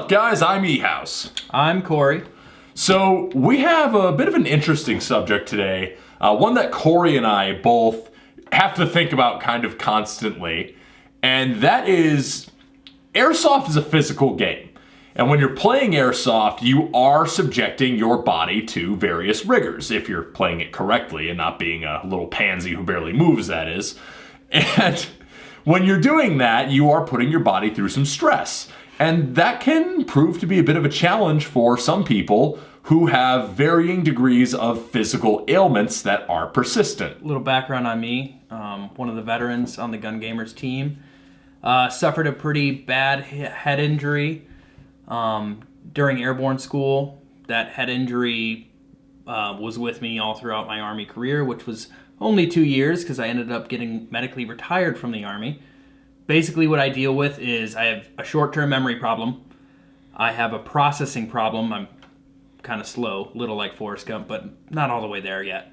up, guys? I'm House. I'm Cory. So we have a bit of an interesting subject today, one that Cory and I both have to think about kind of constantly, and that is Airsoft is a physical game. And when you're playing Airsoft, you are subjecting your body to various rigors, if you're playing it correctly and not being a little pansy who barely moves, that is. And when you're doing that, you are putting your body through some stress. And that can prove to be a bit of a challenge for some people who have varying degrees of physical ailments that are persistent. A little background on me. One of the veterans on the Gun Gamers team. Suffered a pretty bad head injury during airborne school. That head injury was with me all throughout my Army career, which was only 2 years because I ended up getting medically retired from the Army. Basically what I deal with is I have a short-term memory problem. I have a processing problem. I'm kind of slow, little like Forrest Gump, but not all the way there yet.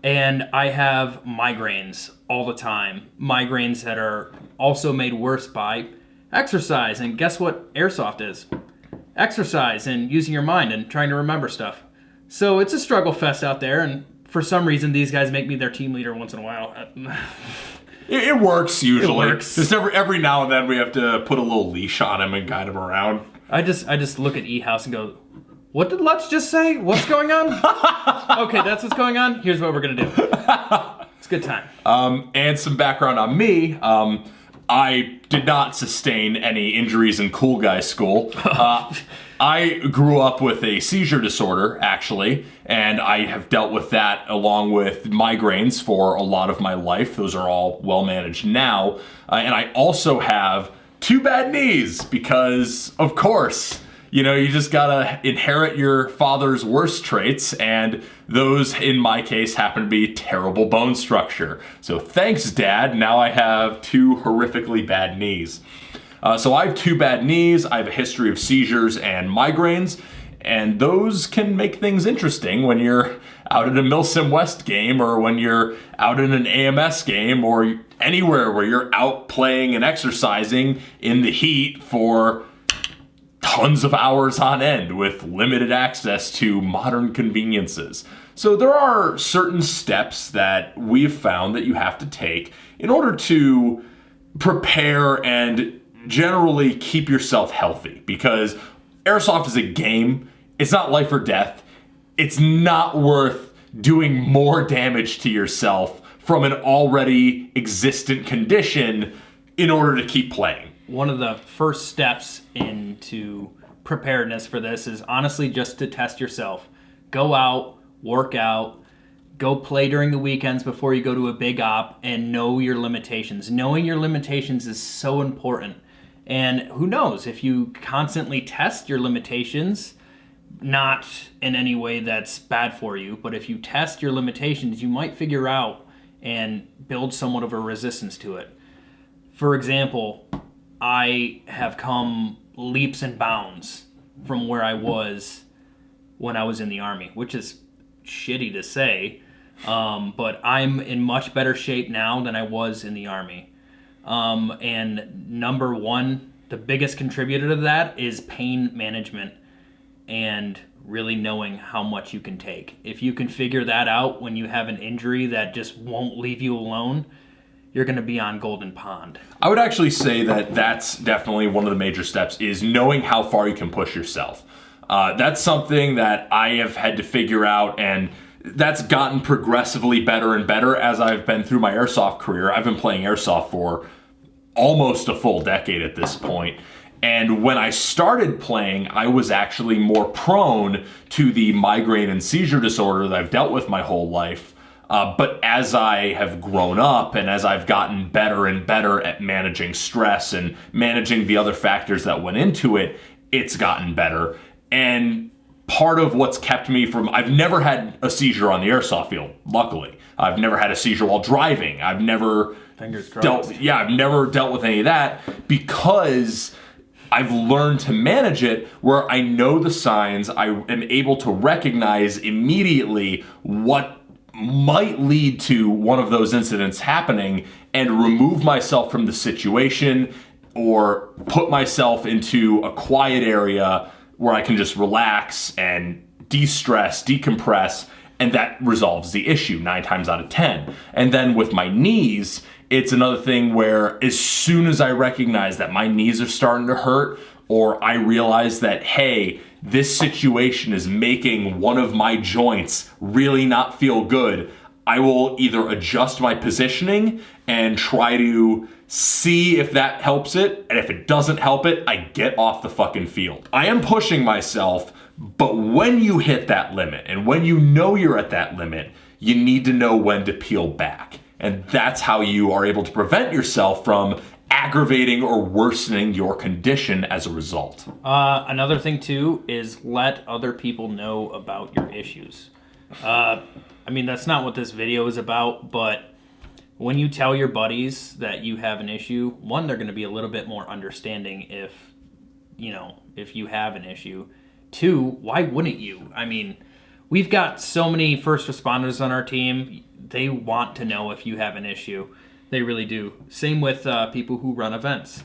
And I have migraines all the time. Migraines that are also made worse by exercise. And guess what Airsoft is? Exercise and using your mind and trying to remember stuff. So it's a struggle fest out there, and for some reason these guys make me their team leader once in a while. It works usually. It works. Just every now and then we have to put a little leash on him and guide him around. I just look at House and go, what did Lutz just say? What's going on? Okay, that's what's going on. Here's what we're going to do. It's a good time. And some background on me. I did not sustain any injuries in cool guy school. I grew up with a seizure disorder, actually, and I have dealt with that along with migraines for a lot of my life. Those are all well managed now. And I also have 2 bad knees because, of course, you just gotta inherit your father's worst traits, and those, in my case, happen to be terrible bone structure. So thanks, Dad. Now I have 2 horrifically bad knees. So I have 2 bad knees. I have a history of seizures and migraines, and those can make things interesting when you're out at a Milsim West game, or when you're out in an AMS game, or anywhere where you're out playing and exercising in the heat for tons of hours on end with limited access to modern conveniences. So there are certain steps that we've found that you have to take in order to prepare and generally keep yourself healthy, because Airsoft is a game. It's not life or death. It's not worth doing more damage to yourself from an already existent condition in order to keep playing. One of the first steps into preparedness for this is honestly just to test yourself. Go out, work out, go play during the weekends before you go to a big op, and know your limitations. Knowing your limitations is so important. And who knows, if you constantly test your limitations, not in any way that's bad for you, but if you test your limitations, you might figure out and build somewhat of a resistance to it. For example, I have come leaps and bounds from where I was when I was in the Army, which is shitty to say, but I'm in much better shape now than I was in the Army. And number one, the biggest contributor to that is pain management and really knowing how much you can take. If you can figure that out when you have an injury that just won't leave you alone, you're going to be on golden pond. I would actually say that that's definitely one of the major steps, is knowing how far you can push yourself. That's something that I have had to figure out, and that's gotten progressively better and better as I've been through my Airsoft career. I've been playing Airsoft for almost a full decade at this point. And when I started playing, I was actually more prone to the migraine and seizure disorder that I've dealt with my whole life. But as I have grown up and as I've gotten better and better at managing stress and managing the other factors that went into it, it's gotten better. And part of what's kept me from, I've never had a seizure on the Airsoft field, luckily. I've never had a seizure while driving. I've never dealt with any of that, because I've learned to manage it where I know the signs. I am able to recognize immediately what might lead to one of those incidents happening and remove myself from the situation or put myself into a quiet area where I can just relax and de-stress, decompress, and that resolves the issue 9 times out of 10. And then with my knees, it's another thing where as soon as I recognize that my knees are starting to hurt, or I realize that, hey, this situation is making one of my joints really not feel good, I will either adjust my positioning and try to see if that helps it, and if it doesn't help it, I get off the fucking field. I am pushing myself, but when you hit that limit, and when you know you're at that limit, you need to know when to peel back. And that's how you are able to prevent yourself from aggravating or worsening your condition as a result. Another thing too is let other people know about your issues. I mean, that's not what this video is about, but when you tell your buddies that you have an issue, one, they're going to be a little bit more understanding if you have an issue. Two, why wouldn't you? I mean, we've got so many first responders on our team. They want to know if you have an issue. They really do. Same with people who run events.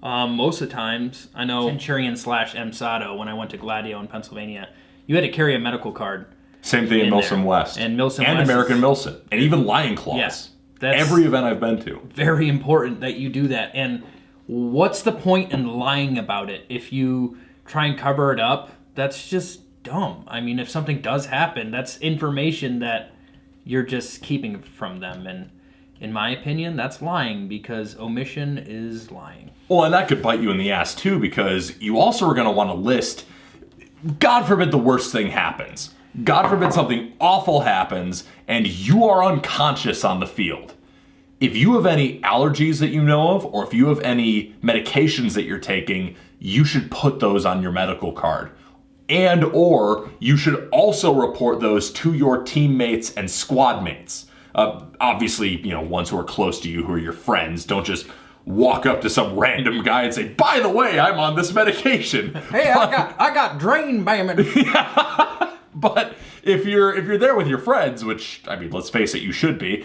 Most of the times, I know Centurion/MSATO, when I went to Gladio in Pennsylvania, you had to carry a medical card. Same thing in Milsom West. And Milsom and West. American Milson. And even Lion Claws. Yes. That's every event I've been to. Very important that you do that. And what's the point in lying about it? If you try and cover it up, that's just dumb. I mean, if something does happen, that's information that you're just keeping from them. And in my opinion, that's lying, because omission is lying. Well, and that could bite you in the ass too, because you also are going to want to list, God forbid the worst thing happens. God forbid something awful happens and you are unconscious on the field. If you have any allergies that you know of, or if you have any medications that you're taking, you should put those on your medical card. And or you should also report those to your teammates and squad mates. Obviously, ones who are close to you, who are your friends. Don't just walk up to some random guy and say, by the way, I'm on this medication. Hey, I got drain bamming. But if you're there with your friends, which, I mean, let's face it, you should be,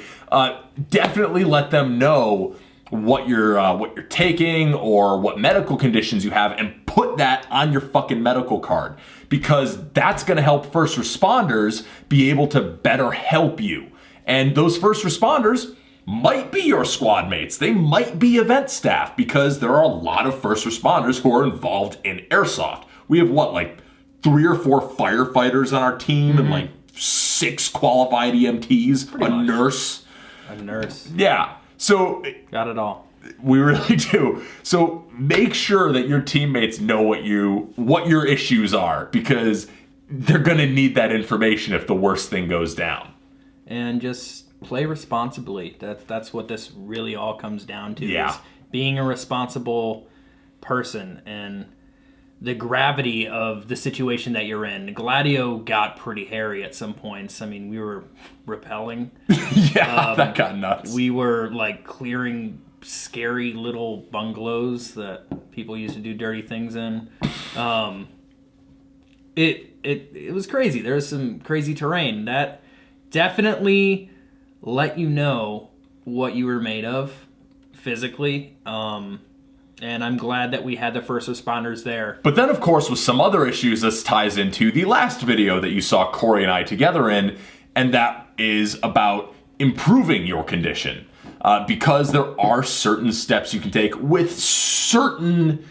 definitely let them know what you're taking or what medical conditions you have, and put that on your fucking medical card, because that's going to help first responders be able to better help you. And those first responders might be your squad mates. They might be event staff, because there are a lot of first responders who are involved in Airsoft. We have 3 or 4 firefighters on our team, and 6 qualified EMTs, Pretty a much. nurse. A nurse. Yeah. So Got it all. we really do. So make sure that your teammates know what your issues are, because they're going to need that information if the worst thing goes down. And just play responsibly. That's what this really all comes down to. Yeah. Is being a responsible person and the gravity of the situation that you're in. Gladio got pretty hairy at some points. I mean, we were rappelling. Yeah, that got nuts. We were clearing scary little bungalows that people used to do dirty things in. It was crazy. There was some crazy terrain that definitely let you know what you were made of physically. And I'm glad that we had the first responders there. But then, of course, with some other issues, this ties into the last video that you saw Corey and I together in, and that is about improving your condition. Because there are certain steps you can take with certain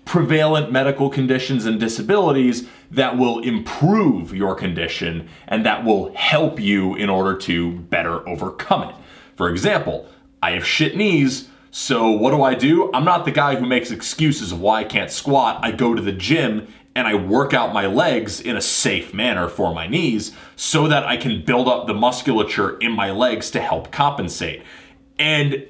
prevalent medical conditions and disabilities that will improve your condition and that will help you in order to better overcome it. For example, I have shit knees. So what do? I'm not the guy who makes excuses of why I can't squat. I go to the gym and I work out my legs in a safe manner for my knees so that I can build up the musculature in my legs to help compensate. And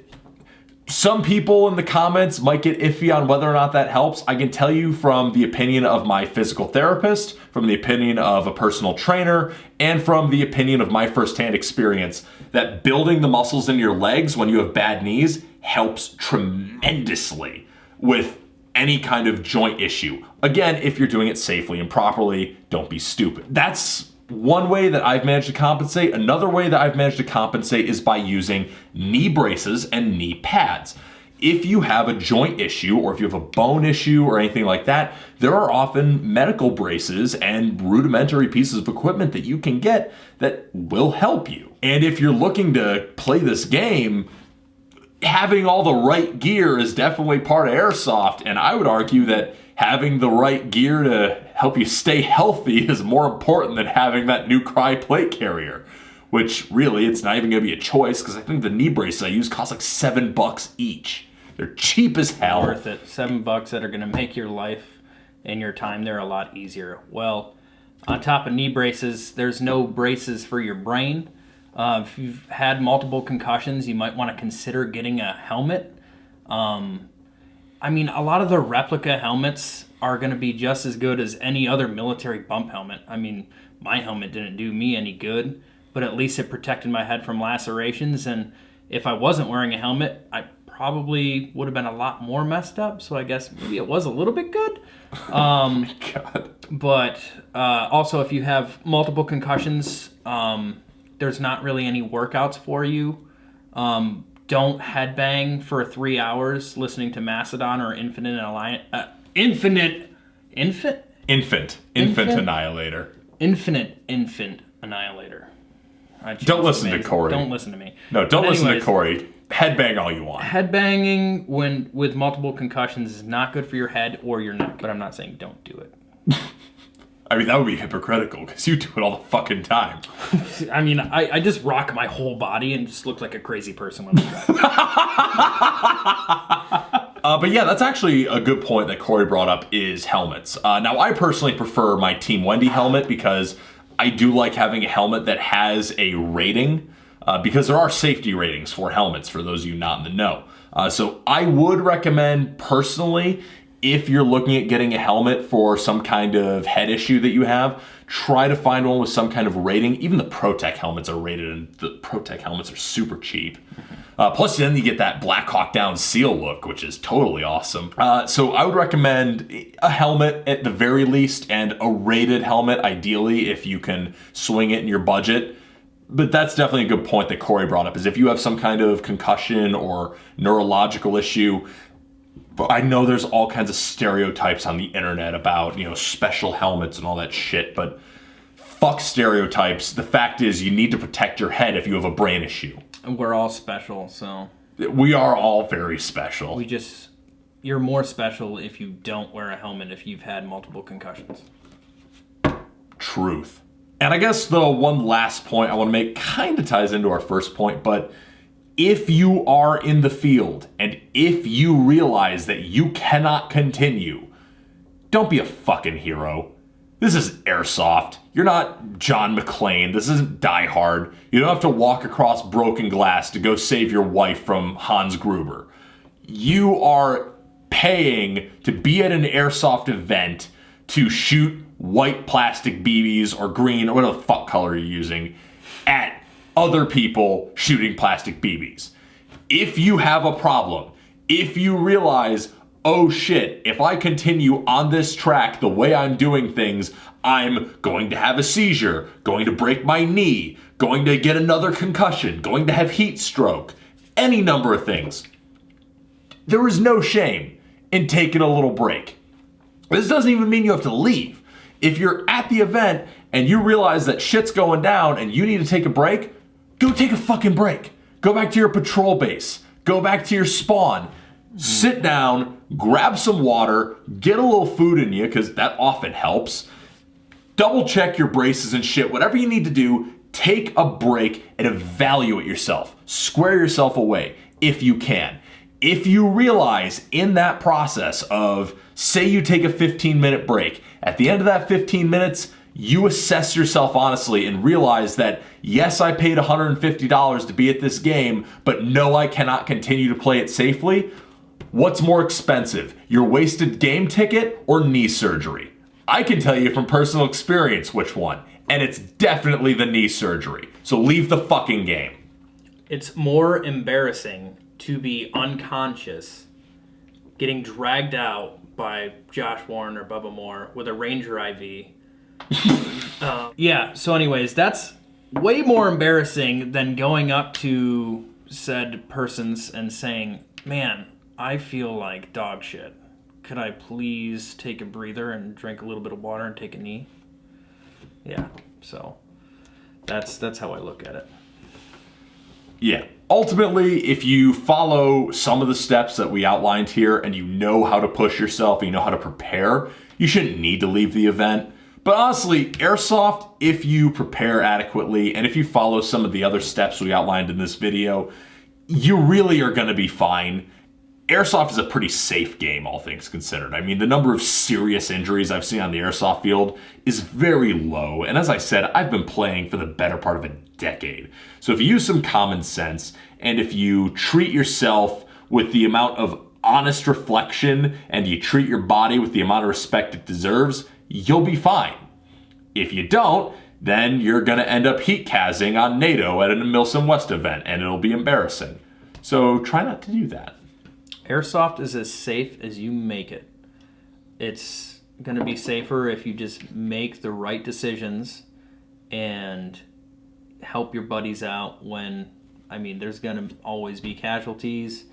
some people in the comments might get iffy on whether or not that helps. I can tell you from the opinion of my physical therapist, from the opinion of a personal trainer, and from the opinion of my firsthand experience, that building the muscles in your legs when you have bad knees helps tremendously with any kind of joint issue. Again, if you're doing it safely and properly, don't be stupid. That's one way that I've managed to compensate. Another way that I've managed to compensate is by using knee braces and knee pads. if you have a joint issue or if you have a bone issue or anything like that, there are often medical braces and rudimentary pieces of equipment that you can get that will help you. And if you're looking to play this game, having all the right gear is definitely part of Airsoft, and I would argue that having the right gear to help you stay healthy is more important than having that new Cry plate carrier, which really it's not even going to be a choice because I think the knee braces I use cost like $7 each. They're cheap as hell. Worth it. $7 that are going to make your life and your time there a lot easier. Well, on top of knee braces, there's no braces for your brain. If you've had multiple concussions, you might want to consider getting a helmet. I mean, a lot of the replica helmets are going to be just as good as any other military bump helmet. I mean, my helmet didn't do me any good, but at least it protected my head from lacerations. And if I wasn't wearing a helmet, I probably would have been a lot more messed up. So I guess maybe it was a little bit good. Oh my God. But also, if you have multiple concussions, there's not really any workouts for you. Don't headbang for 3 hours listening to Mastodon or Infant Annihilator. Infinite Annihilator. Don't listen to Cory. Don't listen to me. No, don't listen to Cory. Headbang all you want. Headbanging with multiple concussions is not good for your head or your neck, but I'm not saying don't do it. I mean, that would be hypocritical because you do it all the fucking time. I mean, I just rock my whole body and just look like a crazy person when I drive. But yeah, that's actually a good point that Cory brought up is helmets. Now, I personally prefer my Team Wendy helmet because I do like having a helmet that has a rating because there are safety ratings for helmets for those of you not in the know. So I would recommend personally, if you're looking at getting a helmet for some kind of head issue that you have, try to find one with some kind of rating. Even the ProTech helmets are rated, and the ProTech helmets are super cheap. Plus, then you get that Black Hawk Down seal look, which is totally awesome. So I would recommend a helmet at the very least, and a rated helmet, ideally, if you can swing it in your budget. But that's definitely a good point that Cory brought up, is if you have some kind of concussion or neurological issue. But I know there's all kinds of stereotypes on the internet about, special helmets and all that shit, but fuck stereotypes. The fact is you need to protect your head if you have a brain issue. And we're all special, so... We are all very special. You're more special if you don't wear a helmet if you've had multiple concussions. Truth. And I guess the one last point I want to make kind of ties into our first point, but if you are in the field and if you realize that you cannot continue, don't be a fucking hero. This is Airsoft. You're not John McClane. This isn't Die Hard. You don't have to walk across broken glass to go save your wife from Hans Gruber. You are paying to be at an Airsoft event to shoot white plastic BBs or green or whatever the fuck color you're using at other people shooting plastic BBs. If you have a problem, if you realize, oh shit, if I continue on this track the way I'm doing things, I'm going to have a seizure, going to break my knee, going to get another concussion, going to have heat stroke, any number of things. There is no shame in taking a little break. This doesn't even mean you have to leave. If you're at the event and you realize that shit's going down and you need to take a break, go take a fucking break. Go back to your patrol base. Go back to your spawn. Sit down, grab some water, get a little food in you, because that often helps. Double check your braces and shit. Whatever you need to do, take a break and evaluate yourself. Square yourself away if you can. If you realize in that process of, say you take a 15-minute break, at the end of that 15 minutes, you assess yourself honestly and realize that, yes, I paid $150 to be at this game, but no, I cannot continue to play it safely. What's more expensive, your wasted game ticket or knee surgery? I can tell you from personal experience which one, and it's definitely the knee surgery. So leave the fucking game. It's more embarrassing to be unconscious, getting dragged out by Josh Warren or Bubba Moore with a Ranger IV. So anyways, that's way more embarrassing than going up to said persons and saying, man, I feel like dog shit. Could I please take a breather and drink a little bit of water and take a knee? Yeah, so that's how I look at it. Yeah. Ultimately, if you follow some of the steps that we outlined here and you know how to push yourself and you know how to prepare, you shouldn't need to leave the event. But honestly, Airsoft, if you prepare adequately and if you follow some of the other steps we outlined in this video, you really are going to be fine. Airsoft is a pretty safe game, all things considered. I mean, the number of serious injuries I've seen on the Airsoft field is very low. And as I said, I've been playing for the better part of a decade. So if you use some common sense and if you treat yourself with the amount of honest reflection and you treat your body with the amount of respect it deserves, you'll be fine. If you don't, then you're going to end up heat-kazzing on NATO at a Milsom West event, and it'll be embarrassing. So try not to do that. Airsoft is as safe as you make it. It's going to be safer if you just make the right decisions and help your buddies out when, I mean, there's going to always be casualties.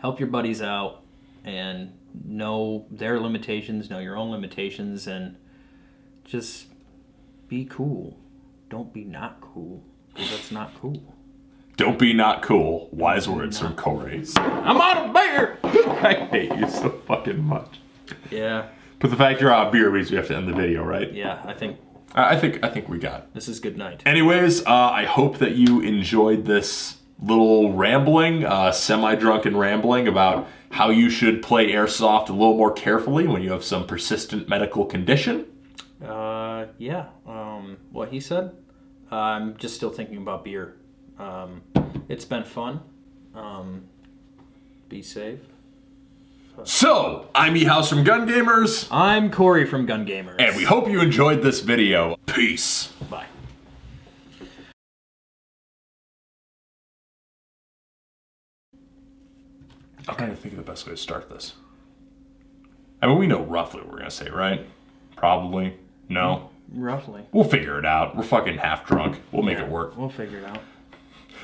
Help your buddies out and know their limitations, know your own limitations, and just be cool. Don't be not cool, because that's not cool. Don't be not cool. Wise words from Cory. I'm out of beer! I hate you so fucking much. Yeah. But the fact you're out of beer means we have to end the video, right? Yeah, I think I think we got it. this is good night. Anyways, I hope that you enjoyed this little rambling, semi-drunken rambling about how you should play Airsoft a little more carefully when you have some persistent medical condition. Yeah. What he said? I'm just still thinking about beer. It's been fun. Be safe. So, I'm E-House from Gun Gamers, I'm Cory from Gun Gamers. and we hope you enjoyed this video. Peace. Bye. I'm trying to think of the best way to start this. I mean, we know roughly what we're going to say, right? Probably. No? Roughly. We'll figure it out. We're fucking half drunk. We'll make it work. We'll figure it out.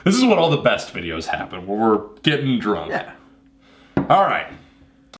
This is when all the best videos happen, where we're getting drunk. Yeah. All right.